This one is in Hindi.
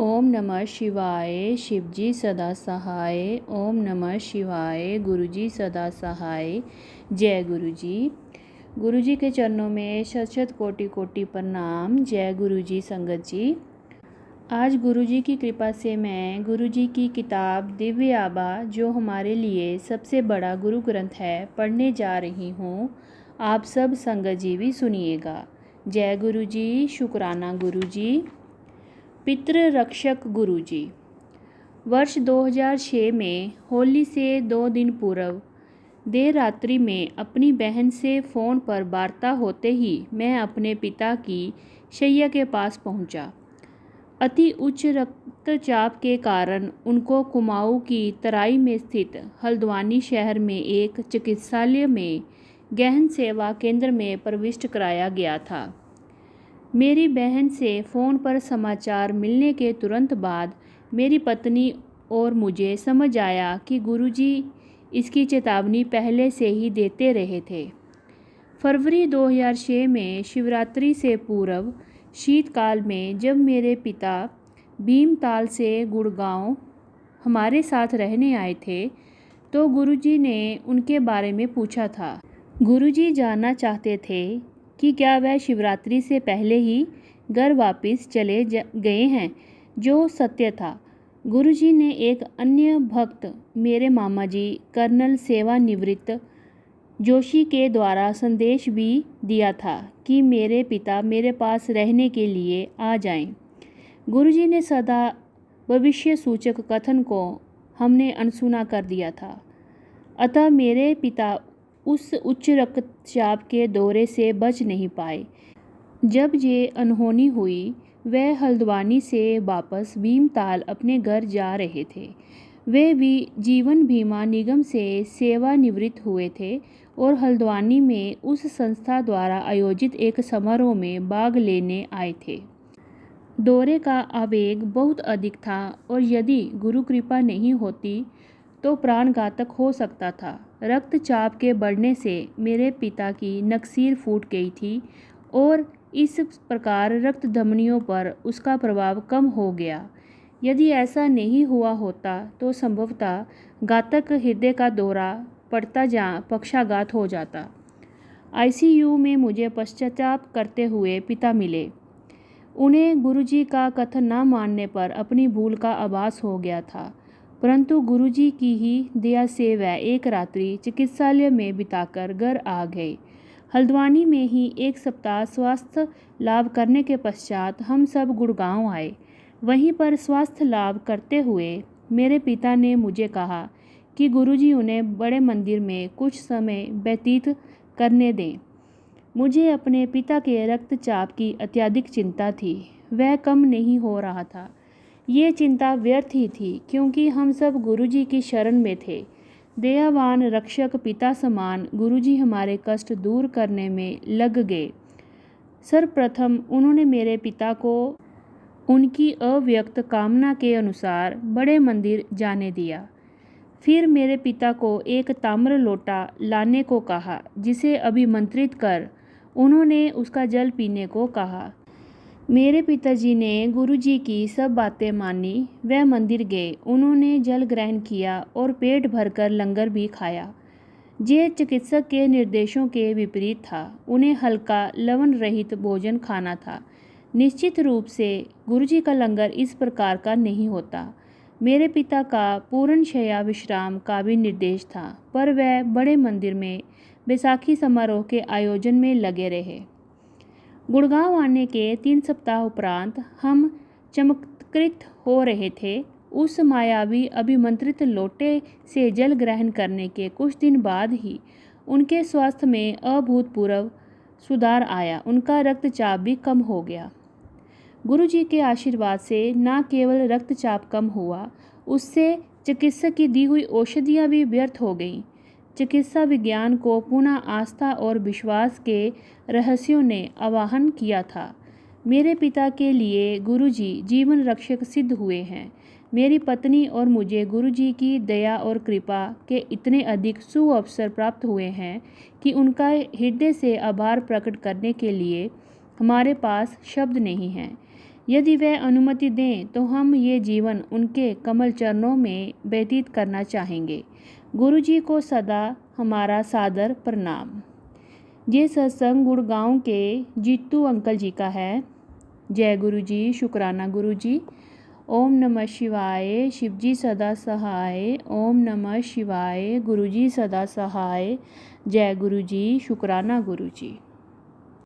ओम नमः शिवाय। शिवजी सदा सहाय। ओम नमः शिवाय। गुरुजी सदा सहाय। जय गुरुजी। गुरुजी के चरणों में शत शत कोटि कोटि प्रणाम। जय गुरुजी संगत जी। आज गुरुजी की कृपा से मैं गुरुजी की किताब दिव्य आबा, जो हमारे लिए सबसे बड़ा गुरु ग्रंथ है, पढ़ने जा रही हूँ। आप सब संगत जी भी सुनिएगा। जय गुरुजी। शुक्राना गुरुजी। पितृ रक्षक गुरुजी। वर्ष 2006 में होली से 2 दिन पूर्व देर रात्रि में अपनी बहन से फ़ोन पर वार्ता होते ही मैं अपने पिता की शैया के पास पहुंचा। अति उच्च रक्तचाप के कारण उनको कुमाऊं की तराई में स्थित हल्द्वानी शहर में एक चिकित्सालय में गहन सेवा केंद्र में प्रविष्ट कराया गया था। मेरी बहन से फ़ोन पर समाचार मिलने के तुरंत बाद मेरी पत्नी और मुझे समझ आया कि गुरुजी इसकी चेतावनी पहले से ही देते रहे थे। फरवरी 2006 में शिवरात्रि से पूर्व शीतकाल में जब मेरे पिता भीमताल से गुड़गांव हमारे साथ रहने आए थे, तो गुरुजी ने उनके बारे में पूछा था। गुरुजी जानना चाहते थे कि क्या वह शिवरात्रि से पहले ही घर वापस चले गए हैं, जो सत्य था। गुरुजी ने एक अन्य भक्त, मेरे मामा जी कर्नल सेवानिवृत्त जोशी के द्वारा संदेश भी दिया था कि मेरे पिता मेरे पास रहने के लिए आ जाएं। गुरुजी ने सदा भविष्य सूचक कथन को हमने अनसुना कर दिया था। अतः मेरे पिता उस उच्च रक्तचाप के दौरे से बच नहीं पाए। जब ये अनहोनी हुई, वह हल्द्वानी से वापस भीमताल अपने घर जा रहे थे। वे भी जीवन बीमा निगम से सेवानिवृत्त हुए थे और हल्द्वानी में उस संस्था द्वारा आयोजित एक समारोह में भाग लेने आए थे। दौरे का आवेग बहुत अधिक था और यदि गुरु कृपा नहीं होती तो प्राणघातक हो सकता था। रक्तचाप के बढ़ने से मेरे पिता की नकसीर फूट गई थी और इस प्रकार रक्त धमनियों पर उसका प्रभाव कम हो गया। यदि ऐसा नहीं हुआ होता तो संभवतः घातक हृदय का दौरा पड़ता पक्षाघात हो जाता। आईसीयू में मुझे पश्चाताप करते हुए पिता मिले। उन्हें गुरुजी का कथन न मानने पर अपनी भूल का आभास हो गया था, परंतु गुरुजी की ही दया से वह एक रात्रि चिकित्सालय में बिताकर घर आ गए। हल्द्वानी में ही 1 सप्ताह स्वास्थ्य लाभ करने के पश्चात हम सब गुड़गांव आए। वहीं पर स्वास्थ्य लाभ करते हुए मेरे पिता ने मुझे कहा कि गुरुजी उन्हें बड़े मंदिर में कुछ समय व्यतीत करने दें। मुझे अपने पिता के रक्तचाप की अत्यधिक चिंता थी। वह कम नहीं हो रहा था। ये चिंता व्यर्थ ही थी, क्योंकि हम सब गुरुजी की शरण में थे। दयावान रक्षक पिता समान गुरुजी हमारे कष्ट दूर करने में लग गए। सर्वप्रथम उन्होंने मेरे पिता को उनकी अव्यक्त कामना के अनुसार बड़े मंदिर जाने दिया। फिर मेरे पिता को एक ताम्र लोटा लाने को कहा, जिसे अभिमंत्रित कर उन्होंने उसका जल पीने को कहा। मेरे पिताजी ने गुरुजी की सब बातें मानी। वह मंदिर गए, उन्होंने जल ग्रहण किया और पेट भरकर लंगर भी खाया। ये चिकित्सक के निर्देशों के विपरीत था। उन्हें हल्का लवण रहित भोजन खाना था। निश्चित रूप से गुरुजी का लंगर इस प्रकार का नहीं होता। मेरे पिता का पूर्ण शय्या विश्राम का भी निर्देश था, पर वह बड़े मंदिर में बैसाखी समारोह के आयोजन में लगे रहे। गुड़गांव आने के 3 सप्ताह उपरांत हम चमत्कृत हो रहे थे। उस मायावी अभिमंत्रित लोटे से जल ग्रहण करने के कुछ दिन बाद ही उनके स्वास्थ्य में अभूतपूर्व सुधार आया। उनका रक्तचाप भी कम हो गया। गुरुजी के आशीर्वाद से न केवल रक्तचाप कम हुआ, उससे चिकित्सक की दी हुई औषधियाँ भी व्यर्थ हो गईं। चिकित्सा विज्ञान को पुनः आस्था और विश्वास के रहस्यों ने आवाहन किया था। मेरे पिता के लिए गुरुजी जीवन रक्षक सिद्ध हुए हैं। मेरी पत्नी और मुझे गुरुजी की दया और कृपा के इतने अधिक सुअवसर प्राप्त हुए हैं कि उनका हृदय से आभार प्रकट करने के लिए हमारे पास शब्द नहीं हैं। यदि वह अनुमति दें तो हम ये जीवन उनके कमल चरणों में व्यतीत करना चाहेंगे। गुरु जी को सदा हमारा सादर प्रणाम। ये सत्संग गुड़गांव के जीतू अंकल जी का है। जय गुरु जी, शुक्राना गुरु जी। ओम नमः शिवाय, शिव जी सदा सहाय। ओम नमः शिवाय, गुरु जी सदा सहाय। जय गुरु जी, शुक्राना गुरु जी।